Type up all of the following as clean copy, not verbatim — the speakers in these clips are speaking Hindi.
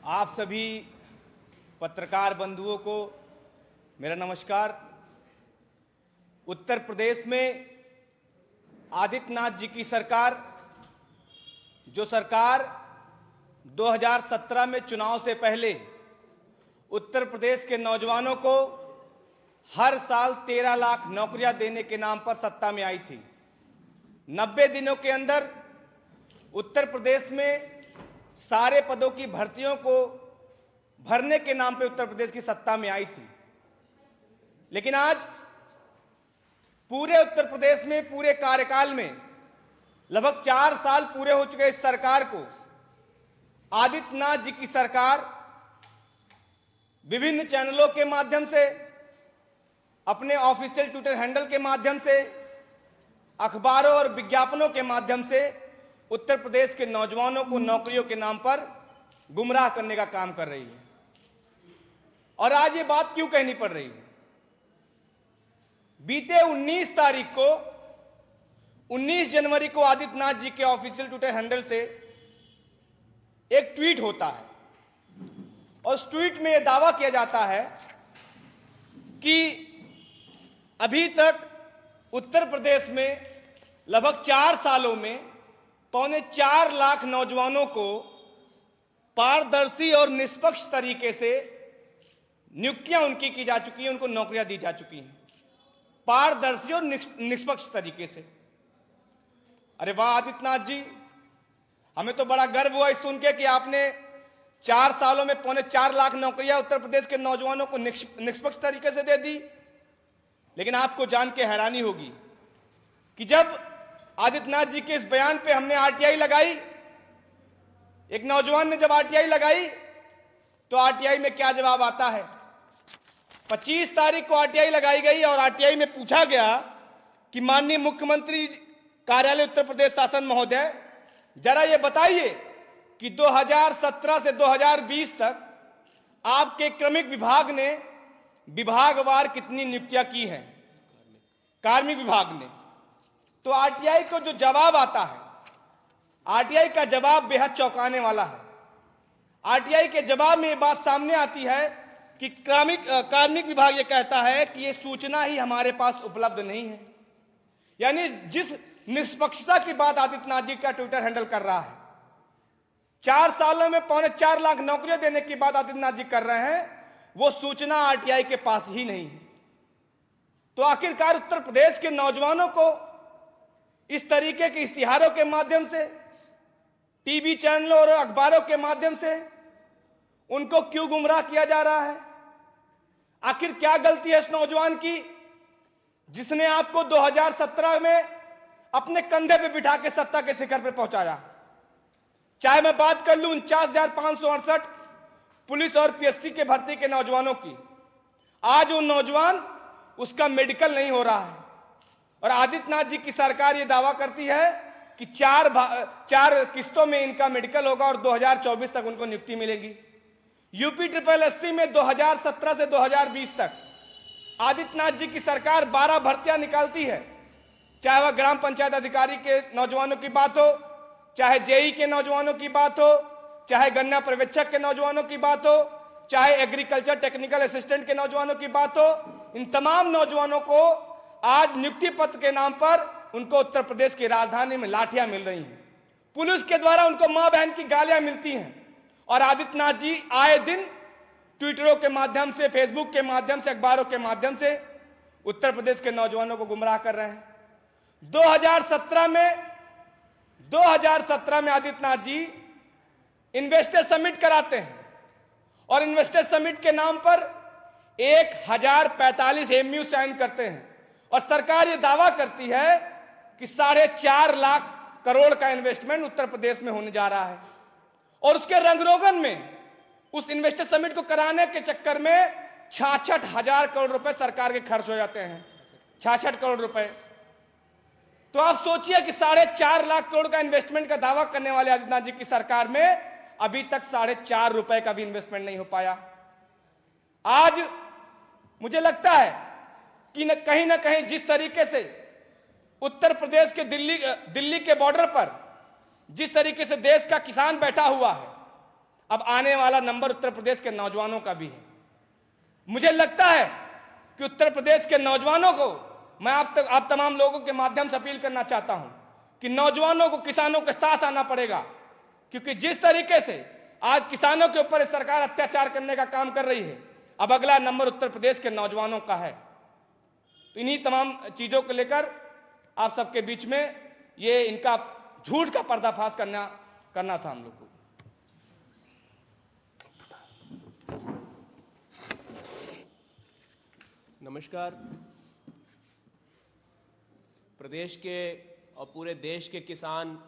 आप सभी पत्रकार बंधुओं को मेरा नमस्कार। उत्तर प्रदेश में आदित्यनाथ जी की सरकार, जो सरकार 2017 में चुनाव से पहले उत्तर प्रदेश के नौजवानों को हर साल 13 लाख नौकरियां देने के नाम पर सत्ता में आई थी। 90 दिनों के अंदर उत्तर प्रदेश में सारे पदों की भर्तियों को भरने के नाम पे उत्तर प्रदेश की सत्ता में आई थी। लेकिन आज पूरे उत्तर प्रदेश में पूरे कार्यकाल में लगभग 4 साल पूरे हो चुके इस सरकार को आदित्यनाथ जी की सरकार विभिन्न चैनलों के माध्यम से, अपने ऑफिशियल ट्विटर हैंडल के माध्यम से, अखबारों और विज्ञापनों के माध्यम से उत्तर प्रदेश के नौजवानों को नौकरियों के नाम पर गुमराह करने का काम कर रही है। और आज ये बात क्यों कहनी पड़ रही है? बीते 19 तारीख को 19 जनवरी को आदित्यनाथ जी के ऑफिशियल ट्विटर हैंडल से एक ट्वीट होता है और उस ट्वीट में यह दावा किया जाता है कि अभी तक उत्तर प्रदेश में लगभग 4 सालों में 4.25 लाख नौजवानों को पारदर्शी और निष्पक्ष तरीके से नियुक्तियां उनकी की जा चुकी हैं, उनको नौकरियां दी जा चुकी हैं, पारदर्शी और निष्पक्ष तरीके से। अरे वाह आदित्यनाथ जी, हमें तो बड़ा गर्व हुआ इस सुन के कि आपने 4 सालों में 4.25 लाख नौकरियां उत्तर प्रदेश के नौजवानों को निष्पक्ष तरीके से दे दी। लेकिन आपको जान के हैरानी होगी कि जब आदित्यनाथ जी के इस बयान पे हमने आरटीआई लगाई, एक नौजवान ने जब आरटीआई लगाई तो आरटीआई में क्या जवाब आता है? 25 तारीख को आरटीआई लगाई गई और आरटीआई में पूछा गया कि माननीय मुख्यमंत्री कार्यालय उत्तर प्रदेश शासन महोदय, जरा ये बताइए कि 2017 से 2020 तक आपके क्रमिक विभाग ने विभागवार कितनी नियुक्तियां की हैं, कार्मिक विभाग ने। तो आरटीआई को जो जवाब आता है, आरटीआई का जवाब बेहद चौंकाने वाला है। आरटीआई के जवाब में ये बात सामने आती है कि कार्मिक विभाग ये कहता है कि ये सूचना ही हमारे पास उपलब्ध नहीं है। यानी जिस निष्पक्षता की बात आदित्यनाथ जी का ट्विटर हैंडल कर रहा है, 4 सालों में 4.25 लाख नौकरियां देने की बात आदित्यनाथ जी कर रहे हैं, वो सूचना आरटीआई के पास ही नहीं है। तो आखिरकार उत्तर प्रदेश के नौजवानों को इस तरीके के इश्तिहारों के माध्यम से, टीवी चैनलों और अखबारों के माध्यम से उनको क्यों गुमराह किया जा रहा है? आखिर क्या गलती है इस नौजवान की जिसने आपको 2017 में अपने कंधे पे बिठा के सत्ता के शिखर पे पहुंचाया? चाहे मैं बात कर लूं 49,568 पुलिस और पीएससी के भर्ती के नौजवानों की, आज वो नौजवान उसका मेडिकल नहीं हो रहा है और आदित्यनाथ जी की सरकार ये दावा करती है कि 4 किस्तों में इनका मेडिकल होगा और 2024 तक उनको नियुक्ति मिलेगी। यूपी SSSC में 2017 से 2020 तक आदित्यनाथ जी की सरकार 12 भर्तियां निकालती है, चाहे वह ग्राम पंचायत अधिकारी के नौजवानों की बात हो, चाहे जेई के नौजवानों की बात हो, चाहे गन्ना पर्यवेक्षक के नौजवानों की बात हो, चाहे एग्रीकल्चर टेक्निकल असिस्टेंट के नौजवानों की बात हो। इन तमाम नौजवानों को आज नियुक्ति पत्र के नाम पर उनको उत्तर प्रदेश की राजधानी में लाठियां मिल रही हैं, पुलिस के द्वारा उनको मां बहन की गालियां मिलती हैं और आदित्यनाथ जी आए दिन ट्विटरों के माध्यम से, फेसबुक के माध्यम से, अखबारों के माध्यम से उत्तर प्रदेश के नौजवानों को गुमराह कर रहे हैं। 2017 में आदित्यनाथ जी इन्वेस्टर समिट कराते हैं और इन्वेस्टर समिट के नाम पर 1045 एमयू साइन करते हैं और सरकार ये दावा करती है कि 4.5 लाख करोड़ का इन्वेस्टमेंट उत्तर प्रदेश में होने जा रहा है और उसके रंगरोगन में उस इन्वेस्टर समिट को कराने के चक्कर में 66,000 करोड़ रुपए सरकार के खर्च हो जाते हैं। 66 करोड़ रुपए। तो आप सोचिए कि 4.5 लाख करोड़ का इन्वेस्टमेंट का दावा करने वाले आदित्यनाथ जी की सरकार में अभी तक 4.5 रुपए का भी इन्वेस्टमेंट नहीं हो पाया। आज मुझे लगता है कि कहीं ना कहीं जिस तरीके से उत्तर प्रदेश के दिल्ली के बॉर्डर पर जिस तरीके से देश का किसान बैठा हुआ है, अब आने वाला नंबर उत्तर प्रदेश के नौजवानों का भी है। मुझे लगता है कि उत्तर प्रदेश के नौजवानों को मैं आप तमाम लोगों के माध्यम से अपील करना चाहता हूं कि नौजवानों को किसानों के साथ आना पड़ेगा, क्योंकि जिस तरीके से आज किसानों के ऊपर सरकार अत्याचार करने का काम कर रही है, अब अगला नंबर उत्तर प्रदेश के नौजवानों का है। तो इन्हीं तमाम चीजों को लेकर आप सबके बीच में ये इनका झूठ का पर्दाफाश करना था हम लोग को। नमस्कार। प्रदेश के और पूरे देश के किसान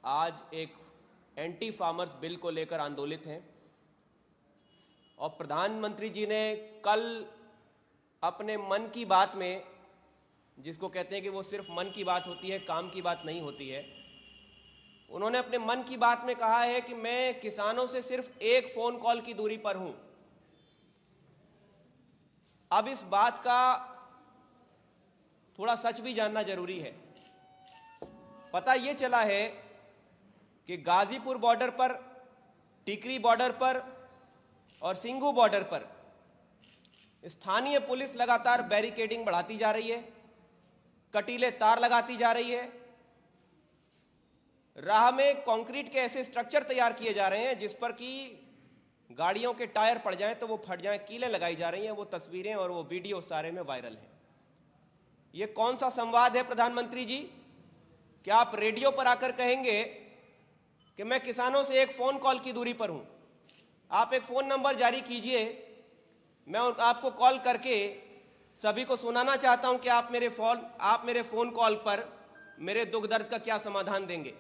आज एक एंटी फार्मर्स बिल को लेकर आंदोलित हैं और प्रधानमंत्री जी ने कल अपने मन की बात में, जिसको कहते हैं कि वो सिर्फ मन की बात होती है, काम की बात नहीं होती है, उन्होंने अपने मन की बात में कहा है कि मैं किसानों से सिर्फ एक फोन कॉल की दूरी पर हूं। अब इस बात का थोड़ा सच भी जानना जरूरी है। पता यह चला है कि गाजीपुर बॉर्डर पर, टिकरी बॉर्डर पर और सिंघू बॉर्डर पर स्थानीय पुलिस लगातार बैरिकेडिंग बढ़ाती जा रही है, कटीले तार लगाती जा रही है, राह में कंक्रीट के ऐसे स्ट्रक्चर तैयार किए जा रहे हैं जिस पर कि गाड़ियों के टायर पड़ जाएं तो वो फट जाएं, कीलें लगाई जा रही हैं। वो तस्वीरें और वो वीडियो सारे में वायरल है। ये कौन सा संवाद है प्रधानमंत्री जी? क्या आप रेडियो पर आकर कहेंगे कि मैं किसानों से एक फोन कॉल की दूरी पर हूं? आप एक फोन नंबर जारी कीजिए, मैं आपको कॉल करके सभी को सुनाना चाहता हूं कि आप मेरे फोन कॉल पर मेरे दुख दर्द का क्या समाधान देंगे।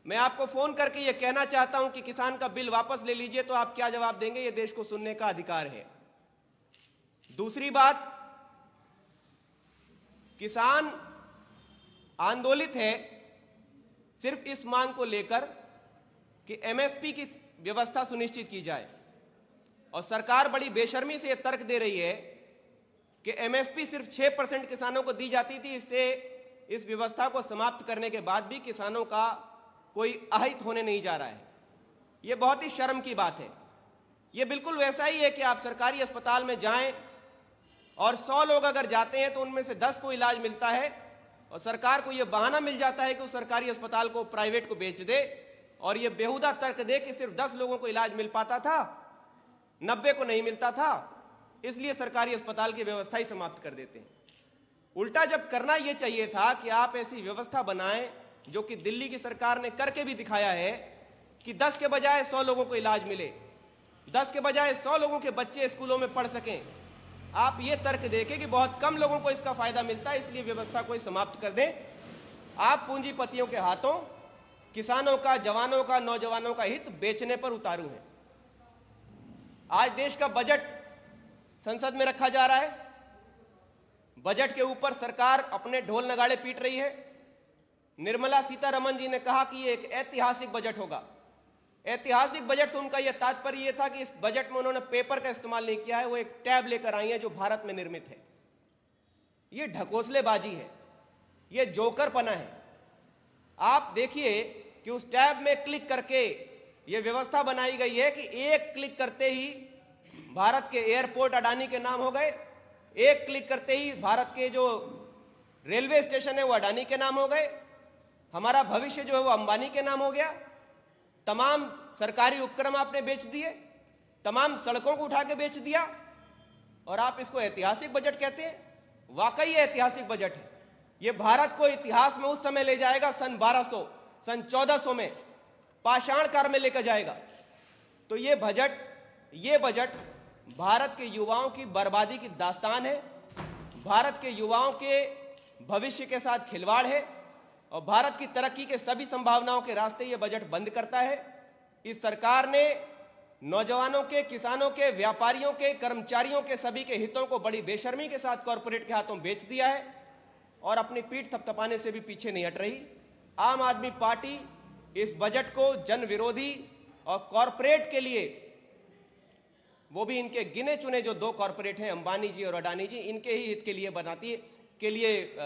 मैं आपको फोन करके यह कहना चाहता हूं कि किसान का बिल वापस ले लीजिए, तो आप क्या जवाब देंगे? यह देश को सुनने का अधिकार है। दूसरी बात, किसान आंदोलित है सिर्फ इस मांग को लेकर कि एमएसपी की व्यवस्था सुनिश्चित की जाए, और सरकार बड़ी बेशर्मी से यह तर्क दे रही है कि एमएसपी सिर्फ 6% किसानों को दी जाती थी। इससे इस व्यवस्था को समाप्त करने के बाद भी किसानों का कोई अहित होने नहीं जा रहा है। यह बहुत ही शर्म की बात है। यह बिल्कुल वैसा ही है कि आप सरकारी अस्पताल में जाएं और 100 लोग अगर जाते हैं तो उनमें से 10 को इलाज मिलता है, और सरकार को यह बहाना मिल जाता है कि उस सरकारी अस्पताल को प्राइवेट को बेच दे, और यह बेहुदा तर्क दे कि सिर्फ 10 लोगों को इलाज मिल पाता था, 90 को नहीं मिलता था, इसलिए सरकारी अस्पताल की व्यवस्था ही समाप्त कर देते हैं। उल्टा जब करना यह चाहिए था कि आप ऐसी व्यवस्था बनाएं जो कि दिल्ली की सरकार ने करके भी दिखाया है कि 10 के बजाय 100 लोगों को इलाज मिले, 10 के बजाय 100 लोगों के बच्चे स्कूलों में पढ़ सकें। आप ये तर्क देखें कि बहुत कम लोगों को इसका फायदा मिलता है, इसलिए व्यवस्था को समाप्त कर दें। आप पूंजीपतियों के हाथों किसानों का, जवानों का, नौजवानों का हित बेचने पर उतारू हैं। आज देश का बजट संसद में रखा जा रहा है। बजट के ऊपर सरकार अपने ढोल नगाड़े पीट रही है। निर्मला सीतारमण जी ने कहा कि यह एक ऐतिहासिक बजट होगा। ऐतिहासिक बजट से उनका यह तात्पर्य यह था कि इस बजट में उन्होंने पेपर का इस्तेमाल नहीं किया है, वो एक टैब लेकर आई है जो भारत में निर्मित है। यह ढकोसलेबाजी है, यह जोकरपना है। आप देखिए कि उस टैब में क्लिक करके यह व्यवस्था बनाई गई है कि एक क्लिक करते ही भारत के एयरपोर्ट अडानी के नाम हो गए, एक क्लिक करते ही भारत के जो रेलवे स्टेशन है वो अडानी के नाम हो गए, हमारा भविष्य जो है वो अंबानी के नाम हो गया, तमाम सरकारी उपक्रम आपने बेच दिए, तमाम सड़कों को उठा के बेच दिया, और आप इसको ऐतिहासिक बजट कहते हैं। वाकई ऐतिहासिक बजट है। ये भारत को इतिहास में उस समय ले जाएगा, सन 1200, सन 1400 में पाषाण काल में लेकर जाएगा। तो ये बजट भारत के युवाओं की बर्बादी की दास्तान है, भारत के युवाओं के भविष्य के साथ खिलवाड़ है, और भारत की तरक्की के सभी संभावनाओं के रास्ते ये बजट बंद करता है। इस सरकार ने नौजवानों के, किसानों के, व्यापारियों के, कर्मचारियों के सभी के हितों को बड़ी बेशर्मी के साथ कॉरपोरेट के हाथों बेच दिया है, और अपनी पीठ थपथपाने से भी पीछे नहीं हट रही। आम आदमी पार्टी इस बजट को जन विरोधी और कॉरपोरेट के लिए, वो भी इनके गिने चुने जो 2 कॉरपोरेट हैं, अंबानी जी और अडानी जी, इनके ही हित के लिए बनाती है, के लिए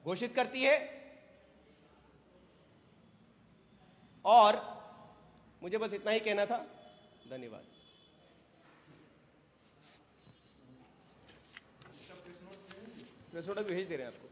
घोषित करती है। और मुझे बस इतना ही कहना था धन्यवाद। प्रेस नोट अभी भेज दे रहे हैं आपको।